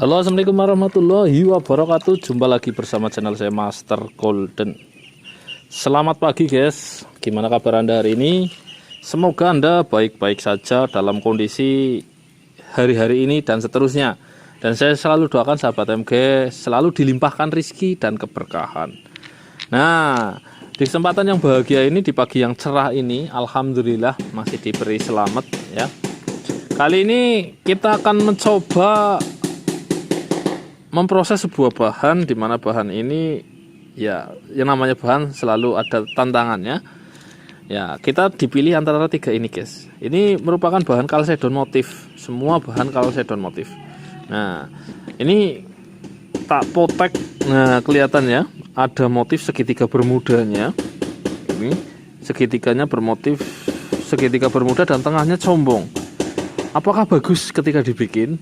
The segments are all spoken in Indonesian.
Halo, assalamualaikum warahmatullahi wabarakatuh. Jumpa lagi bersama channel saya Master Golden. Selamat pagi guys, gimana kabar Anda hari ini? Semoga Anda baik-baik saja dalam kondisi hari-hari ini dan seterusnya. Dan saya selalu doakan sahabat MG selalu dilimpahkan rizki dan keberkahan. Nah, di kesempatan yang bahagia ini, di pagi yang cerah ini, alhamdulillah masih diberi selamat ya. Kali ini kita akan mencoba memproses sebuah bahan, di mana bahan ini ya yang namanya bahan selalu ada tantangannya. Ya, kita dipilih antara tiga ini guys. Ini merupakan bahan kalsedon motif, semua bahan kalsedon motif. Nah, ini tak potek. Nah, kelihatan ya, ada motif segitiga bermudanya. Ini segitiganya bermotif segitiga bermuda dan tengahnya combong. Apakah bagus ketika dibikin?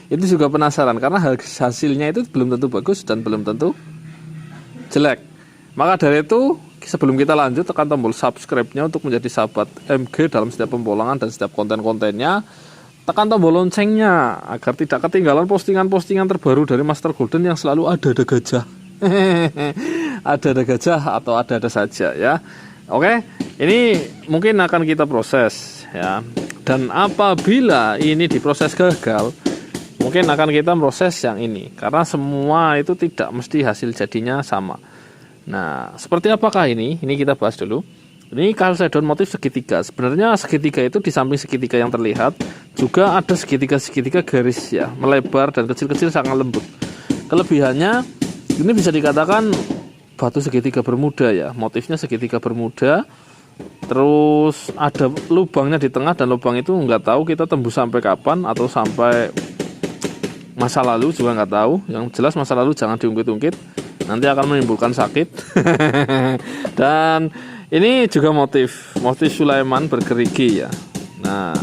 Itu juga penasaran karena hasilnya itu belum tentu bagus dan belum tentu jelek. Maka dari itu, sebelum kita lanjut, tekan tombol subscribe-nya untuk menjadi sahabat MG dalam setiap pembolangan dan setiap konten-kontennya. Tekan tombol loncengnya agar tidak ketinggalan postingan-postingan terbaru dari Master Golden yang selalu ada gajah. Ada gajah atau ada saja ya. Oke, ini mungkin akan kita proses ya. Dan apabila ini diproses gagal, mungkin akan kita proses yang ini. Karena semua itu tidak mesti hasil jadinya sama. Nah, seperti apakah ini? Ini kita bahas dulu. Ini kalsedon motif segitiga. Sebenarnya segitiga itu di samping segitiga yang terlihat, juga ada segitiga-segitiga garis ya, melebar dan kecil-kecil sangat lembut. Kelebihannya, ini bisa dikatakan batu segitiga bermuda ya. Motifnya segitiga bermuda. Terus ada lubangnya di tengah, dan lubang itu nggak tahu kita tembus sampai kapan atau sampai masa lalu juga nggak tahu. Yang jelas masa lalu jangan diungkit-ungkit, nanti akan menimbulkan sakit. Dan ini juga motif Sulaiman bergerigi ya. Nah,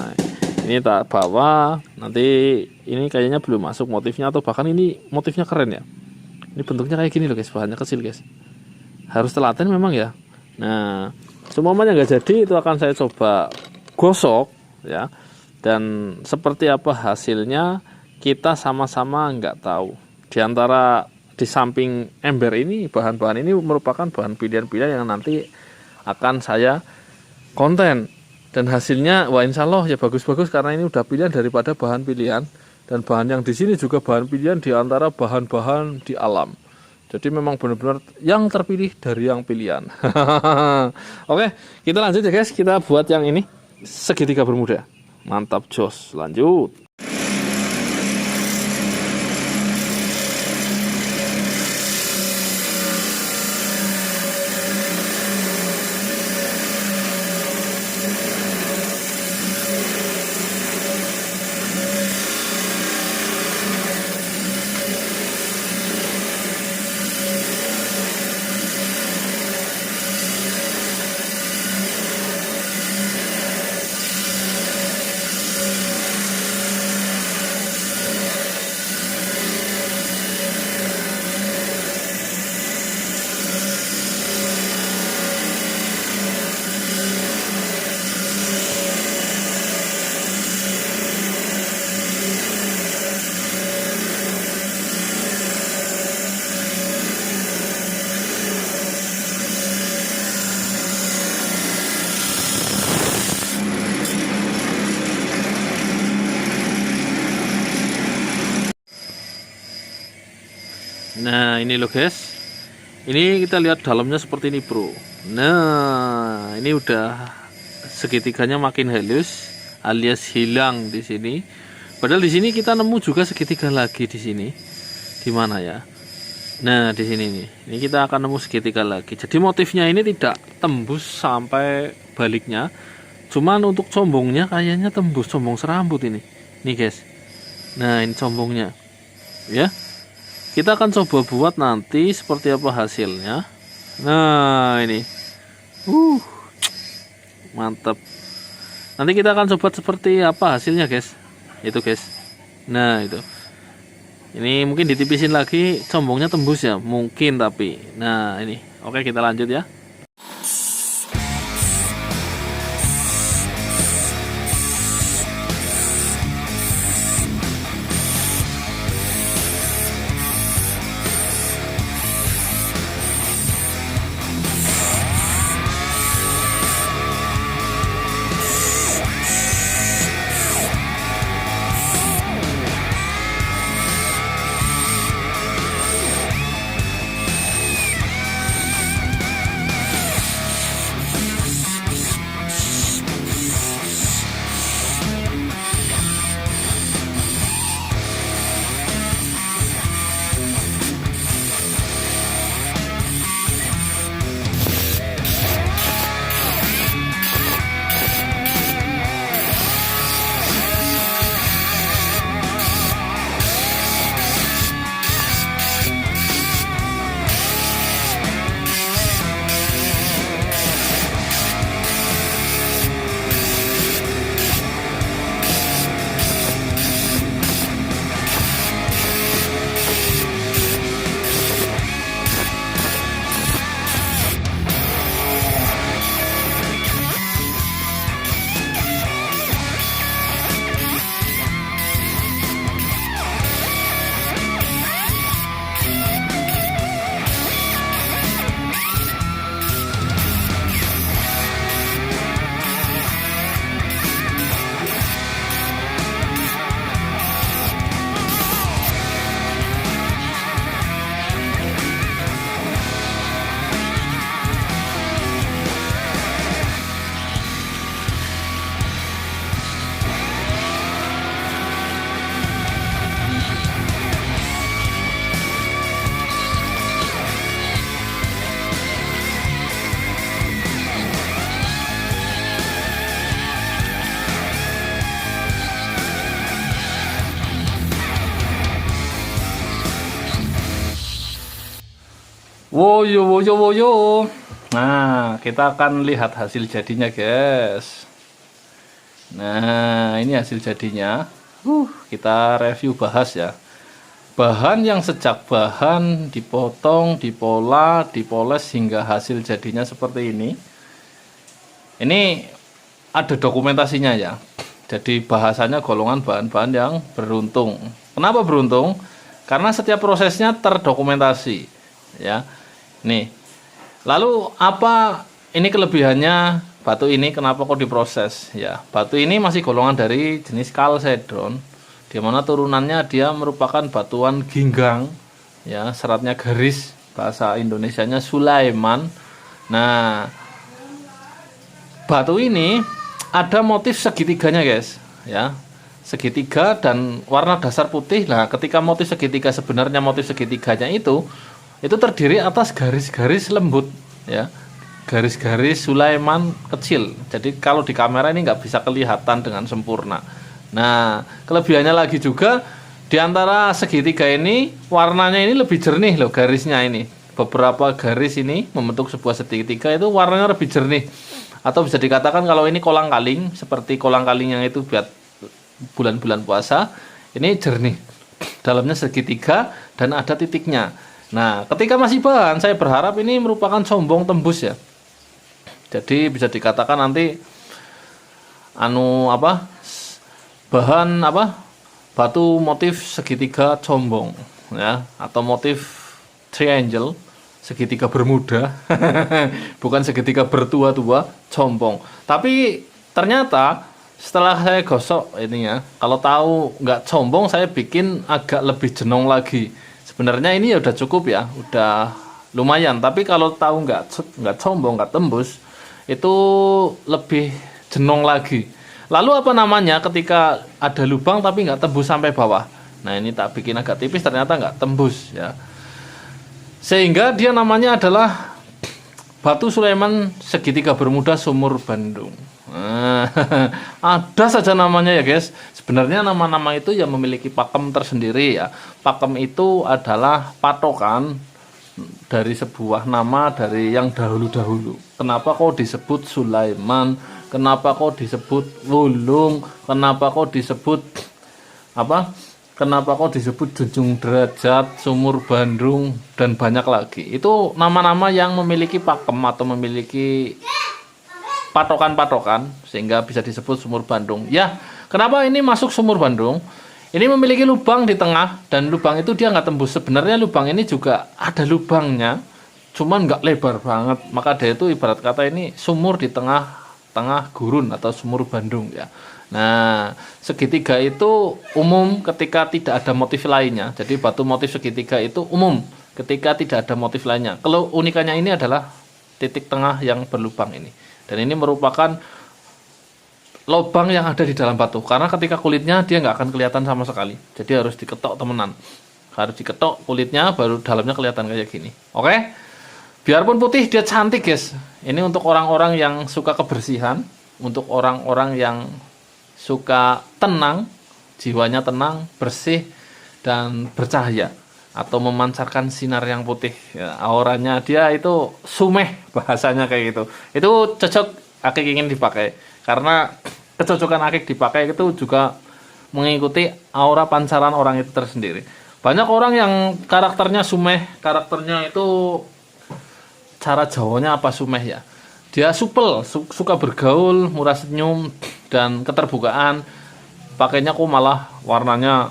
ini tak bawa, nanti ini kayaknya belum masuk motifnya, atau bahkan ini motifnya keren ya. Ini bentuknya kayak gini loh guys, bahannya kecil guys. Harus telaten memang ya. Nah, semuanya nggak jadi, itu akan saya coba gosok ya, dan seperti apa hasilnya kita sama-sama nggak tahu. Di samping ember ini, bahan-bahan ini merupakan bahan pilihan-pilihan yang nanti akan saya konten, dan hasilnya wah insya Allah ya bagus-bagus, karena ini udah pilihan daripada bahan pilihan, dan bahan yang di sini juga bahan pilihan di antara bahan-bahan di alam. Jadi memang benar-benar yang terpilih dari yang pilihan. Oke, kita lanjut ya guys. Kita buat yang ini, segitiga bermuda. Mantap jos, lanjut. Nah, ini loh guys. Ini kita lihat dalamnya seperti ini, bro. Nah, ini udah segitiganya makin halus alias hilang di sini. Padahal di sini kita nemu juga segitiga lagi di sini. Di mana ya? Nah, di sini nih. Ini kita akan nemu segitiga lagi. Jadi motifnya ini tidak tembus sampai baliknya. Cuman untuk combongnya kayaknya tembus, combong serambut ini. Nih guys. Nah, ini combongnya. Ya. Kita akan coba buat nanti seperti apa hasilnya. Nah, ini. Mantap. Nanti kita akan coba seperti apa hasilnya, guys. Itu, guys. Nah, itu. Ini mungkin ditipisin lagi, combongnya tembus ya, mungkin tapi. Nah, ini. Oke, kita lanjut ya. Woyo woyo woyo. Nah, kita akan lihat hasil jadinya, guys. Nah, ini hasil jadinya. Kita review bahas ya. Bahan yang sejak bahan dipotong, dipola, dipoles hingga hasil jadinya seperti ini. Ini ada dokumentasinya ya. Jadi bahasanya golongan bahan-bahan yang beruntung. Kenapa beruntung? Karena setiap prosesnya terdokumentasi ya. Nih. Lalu apa ini kelebihannya batu ini, kenapa kok diproses? Ya, batu ini masih golongan dari jenis kalsedon, di mana turunannya dia merupakan batuan ginggang, ya, seratnya garis, bahasa Indonesianya Sulaiman. Nah, batu ini ada motif segitiganya, guys, ya, segitiga dan warna dasar putih. Nah, ketika motif segitiga, sebenarnya motif segitiganya itu terdiri atas garis-garis lembut, ya, garis-garis Sulaiman kecil. Jadi kalau di kamera ini nggak bisa kelihatan dengan sempurna. Nah, kelebihannya lagi juga di antara segitiga ini warnanya ini lebih jernih loh, garisnya ini. Beberapa garis ini membentuk sebuah segitiga itu warnanya lebih jernih. Atau bisa dikatakan kalau ini kolang-kaling, seperti kolang-kaling yang itu buat bulan-bulan puasa, ini jernih. Dalamnya segitiga dan ada titiknya. Nah, ketika masih bahan, saya berharap ini merupakan sombong tembus ya. Jadi bisa dikatakan nanti bahan batu motif segitiga combong ya, atau motif triangle segitiga bermuda. Bukan segitiga bertua-tua, combong. Tapi ternyata setelah saya gosok ininya, kalau tahu nggak combong, saya bikin agak lebih jenong lagi. Sebenarnya ini ya udah cukup ya, udah lumayan. Tapi kalau tahu nggak combong, nggak tembus, itu lebih jenong lagi. Lalu apa namanya ketika ada lubang tapi nggak tembus sampai bawah? Nah, ini tak bikin agak tipis, ternyata nggak tembus ya. Sehingga dia namanya adalah batu Sulaiman segitiga bermuda sumur Bandung. Nah, ada saja namanya ya, guys. Sebenarnya nama-nama itu ya memiliki pakem tersendiri ya. Pakem itu adalah patokan dari sebuah nama dari yang dahulu-dahulu. Kenapa kok disebut Sulaiman? Kenapa kok disebut Wulung? Kenapa kok disebut Kenapa kok disebut Junjung Derajat, Sumur Bandung, dan banyak lagi. Itu nama-nama yang memiliki pakem atau memiliki patokan-patokan sehingga bisa disebut Sumur Bandung. Ya, kenapa ini masuk Sumur Bandung? Ini memiliki lubang di tengah dan lubang itu dia nggak tembus. Sebenarnya lubang ini juga ada lubangnya, cuman nggak lebar banget. Maka dia itu ibarat kata ini sumur di tengah gurun atau Sumur Bandung ya. Nah, segitiga itu umum ketika tidak ada motif lainnya. Jadi batu motif segitiga itu umum ketika tidak ada motif lainnya. Kalau unikannya ini adalah titik tengah yang berlubang ini. Dan ini merupakan lubang yang ada di dalam batu. Karena ketika kulitnya dia nggak akan kelihatan sama sekali. Jadi harus diketok temenan. Harus diketok kulitnya baru dalamnya kelihatan kayak gini. Oke? Biarpun putih dia cantik, guys. Ini untuk orang-orang yang suka kebersihan, untuk orang-orang yang suka tenang, jiwanya tenang, bersih, dan bercahaya atau memancarkan sinar yang putih ya, auranya dia itu sumeh, bahasanya kayak gitu. Itu cocok akik ingin dipakai karena kecocokan akik dipakai itu juga mengikuti aura pancaran orang itu tersendiri. Banyak orang yang karakternya sumeh, karakternya itu cara Jawanya apa sumeh ya, dia supel, suka bergaul, murah senyum, dan keterbukaan. Pakainya kok malah warnanya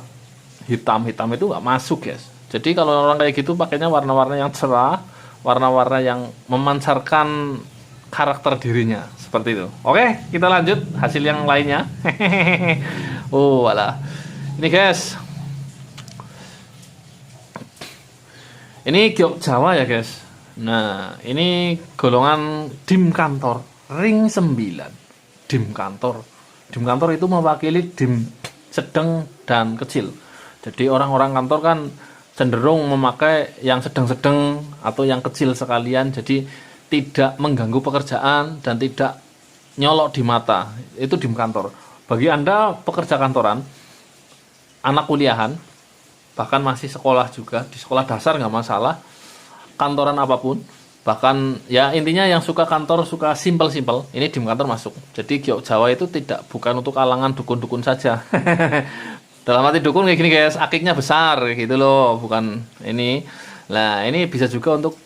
hitam itu nggak masuk, guys. Jadi kalau orang kayak gitu pakainya warna-warna yang cerah, warna-warna yang memancarkan karakter dirinya, seperti itu. Oke, kita lanjut hasil yang lainnya. Oh, walah. Ini, guys. Ini giok Jawa ya, guys. Nah, ini golongan dim kantor ring 9. Dim kantor itu mewakili dim sedang dan kecil. Jadi orang-orang kantor kan cenderung memakai yang sedang-sedang atau yang kecil sekalian. Jadi tidak mengganggu pekerjaan dan tidak nyolok di mata. Itu dim kantor. Bagi Anda pekerja kantoran, anak kuliahan, bahkan masih sekolah juga, di sekolah dasar nggak masalah, kantoran apapun. Bahkan ya intinya yang suka kantor suka simple-simple, ini dim kantor masuk. Jadi giok Jawa itu bukan untuk kalangan dukun-dukun saja. Dalam arti dukun kayak gini guys, akiknya besar gitu loh, bukan ini. Nah, ini bisa juga untuk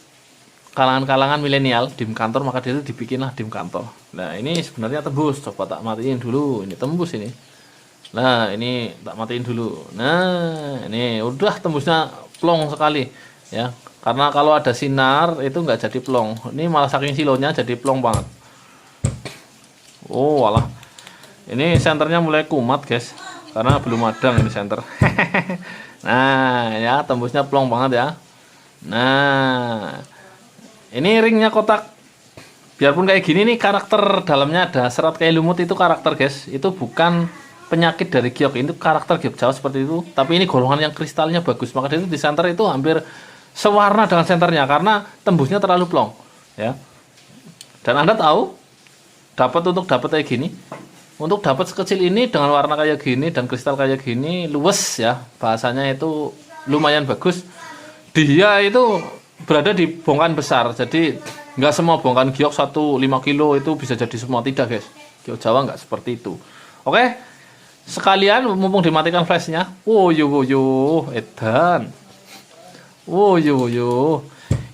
kalangan-kalangan milenial dim kantor, maka dia itu dibikinlah dim kantor. Nah, ini sebenarnya tembus. Coba tak matiin dulu. Ini tembus ini. Nah, ini tak matiin dulu. Nah, ini udah tembusnya plong sekali ya. Karena kalau ada sinar itu nggak jadi plong. Ini malah saking silonya jadi plong banget. Oh, walah. Ini senternya mulai kumat, guys. Karena belum madang ini senter. Nah, ya tembusnya plong banget ya. Nah, ini ringnya kotak. Biarpun kayak gini nih, karakter dalamnya ada serat kayak lumut, itu karakter guys. Itu bukan penyakit dari giok, itu karakter giok Jawa seperti itu. Tapi ini golongan yang kristalnya bagus, maka itu di senter itu hampir sewarna dengan senternya karena tembusnya terlalu plong ya. Dan Anda tahu, untuk dapat kayak gini, untuk dapat sekecil ini dengan warna kayak gini dan kristal kayak gini, luwes ya, bahasanya itu lumayan bagus. Dia itu berada di bongkahan besar, jadi nggak semua bongkahan giok 1,5 kilo itu bisa jadi semua, tidak guys. Giok Jawa nggak seperti itu. Oke, sekalian mumpung dimatikan flashnya, edan,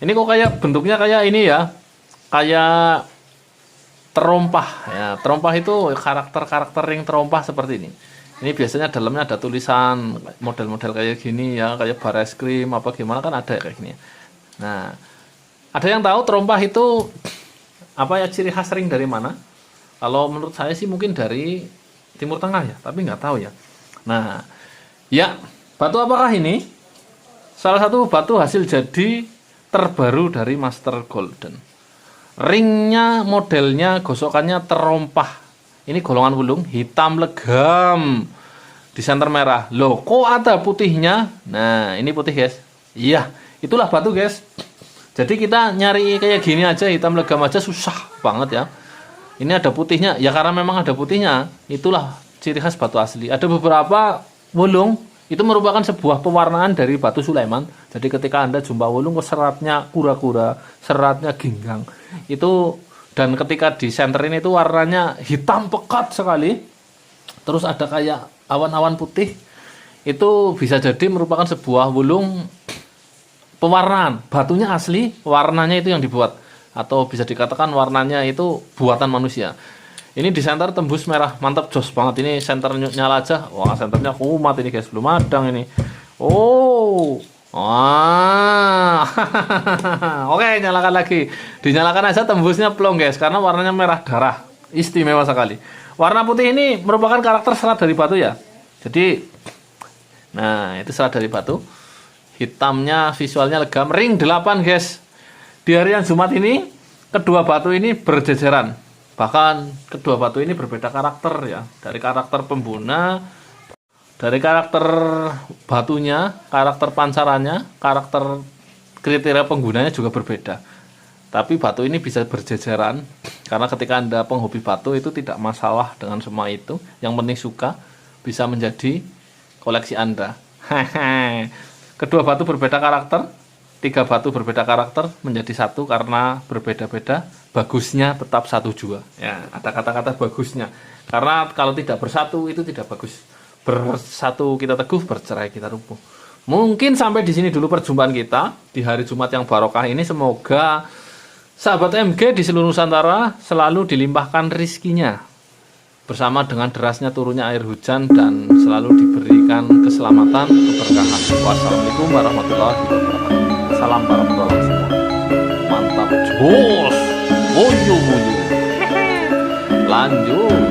ini kok kayak bentuknya kayak ini ya, kayak terompah ya. Terompah itu karakter ring terompah seperti ini. Ini biasanya dalamnya ada tulisan model-model kayak gini ya, kayak bar es krim apa gimana kan ada kayak gini. Nah, ada yang tahu terompah itu apa ya, ciri khas ring dari mana? Kalau menurut saya sih mungkin dari Timur Tengah ya, tapi nggak tahu ya. Nah, ya batu apakah ini? Salah satu batu hasil jadi terbaru dari Master Golden. Ringnya, modelnya, gosokannya terompah. Ini golongan wulung hitam legam di senter merah. Loh, kok ada putihnya? Nah, ini putih guys. Iya, itulah batu guys. Jadi kita nyari kayak gini aja, hitam legam aja susah banget ya. Ini ada putihnya, ya karena memang ada putihnya. Itulah ciri khas batu asli. Ada beberapa wulung itu merupakan sebuah pewarnaan dari batu Sulaiman. Jadi ketika Anda jumpa wulung kok seratnya kura-kura, seratnya ginggang. Itu, dan ketika di center ini itu warnanya hitam pekat sekali. Terus ada kayak awan-awan putih. Itu bisa jadi merupakan sebuah wulung pewarnaan. Batunya asli, warnanya itu yang dibuat. Atau bisa dikatakan warnanya itu buatan manusia. Ini di center tembus merah, mantap, jos banget. Ini center nyala aja. Wah, senternya kumat ini guys, belum madang ini. Oh, wah. Oke, nyalakan lagi. Dinyalakan aja tembusnya plong guys, karena warnanya merah darah. Istimewa sekali. Warna putih ini merupakan karakter serat dari batu ya. Jadi, nah itu serat dari batu. Hitamnya, visualnya legam. Ring 8 guys. Di harian Jumat ini, kedua batu ini berjejeran. Bahkan kedua batu ini berbeda karakter ya. Dari karakter pembuna, dari karakter batunya, karakter pancarannya, karakter kriteria penggunanya juga berbeda. Tapi batu ini bisa berjejeran karena ketika Anda penghobi batu itu tidak masalah dengan semua itu. Yang penting suka, bisa menjadi koleksi Anda. Kedua batu berbeda karakter, 3 batu berbeda karakter menjadi satu karena berbeda-beda. Bagusnya tetap satu jua. Ya, ada kata-kata bagusnya. Karena kalau tidak bersatu itu tidak bagus. Bersatu kita teguh, bercerai kita lumpuh. Mungkin sampai di sini dulu perjumpaan kita di hari Jumat yang barokah ini. Semoga sahabat MG di seluruh Nusantara selalu dilimpahkan rizkinya bersama dengan derasnya turunnya air hujan dan selalu diberikan keselamatan, keberkahan. Wassalamualaikum warahmatullahi wabarakatuh. Salam para petualang semua. Mantap, jos. Lanjut.